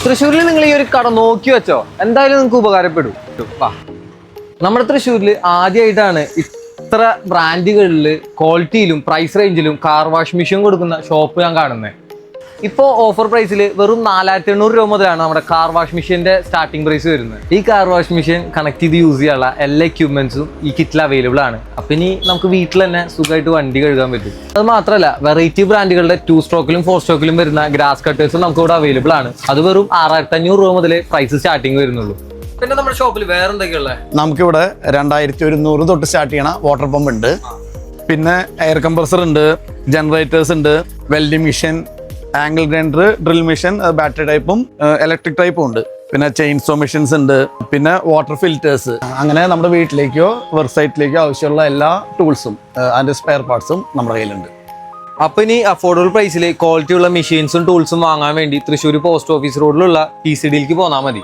തൃശ്ശൂരിൽ നിങ്ങൾ ഈ ഒരു കട നോക്കി വെച്ചോ, എന്തായാലും നിങ്ങൾക്ക് ഉപകാരപ്പെടും. നമ്മുടെ തൃശ്ശൂരിൽ ആദ്യമായിട്ടാണ് ഇത്ര ബ്രാൻഡുകളിൽ ക്വാളിറ്റിയിലും പ്രൈസ് റേഞ്ചിലും കാർ വാഷ് മെഷീൻ കൊടുക്കുന്ന ഷോപ്പ് ഞാൻ കാണുന്നത്. ഇപ്പോൾ ഓഫർ പ്രൈസിൽ വെറും 4800 രൂപ മുതലാണ് നമ്മുടെ കാർ വാഷ് മെഷീൻ്റെ സ്റ്റാർട്ടിംഗ് പ്രൈസ് വരുന്നത്. ഈ കാർ വാഷ് മെഷീൻ കണക്ട് ചെയ്ത് യൂസ് ചെയ്യാനുള്ള എല്ലാ എക്യുപ്മെന്റ്സും ഈ കിറ്റിൽ അവൈലബിൾ ആണ്. അപ്പം ഇനി നമുക്ക് വീട്ടിൽ തന്നെ സുഖമായിട്ട് വണ്ടി കഴുകാൻ പറ്റും. അത് മാത്രമല്ല, വെറൈറ്റി ബ്രാൻഡുകളുടെ 2 സ്ട്രോക്കിലും 4 സ്ട്രോക്കിലും വരുന്ന ഗ്രാസ് കട്ടേഴ്സും നമുക്ക് ഇവിടെ അവൈലബിൾ ആണ്. അത് വെറും 6500 രൂപ മുതൽ പ്രൈസ് സ്റ്റാർട്ടിംഗ് വരുന്നുള്ളൂ. പിന്നെ നമ്മുടെ ഷോപ്പിൽ വേറെ എന്തൊക്കെയുള്ളത്? നമുക്കിവിടെ 2100 തൊട്ട് സ്റ്റാർട്ട് ചെയ്യണ വാട്ടർ പമ്പ് ഉണ്ട്, പിന്നെ എയർ കംപ്രസർ ഉണ്ട്, ജനറേറ്റേഴ്സ് ഉണ്ട്, welding machine, angle grinder, drill machine, battery ടൈപ്പും ഇലക്ട്രിക് ടൈപ്പും ഉണ്ട്. പിന്നെ ചെയിൻസോ മെഷീൻസ് ഉണ്ട്, പിന്നെ വാട്ടർ ഫിൽറ്റേഴ്സ്. അങ്ങനെ നമ്മുടെ വീട്ടിലേക്കോ വർക്ക് സൈറ്റിലേക്കോ ആവശ്യമുള്ള എല്ലാ ടൂൾസും അതിൻ്റെ സ്പെയർ പാർട്സും നമ്മുടെ കയ്യിലുണ്ട്. അപ്പൊ ഇനി അഫോർഡബിൾ പ്രൈസിൽ ക്വാളിറ്റി ഉള്ള മെഷീൻസും ടൂൾസും വാങ്ങാൻ വേണ്ടി തൃശ്ശൂർ പോസ്റ്റ് ഓഫീസ് റോഡിലുള്ള PCDയിലേക്ക് പോന്നാൽ മതി.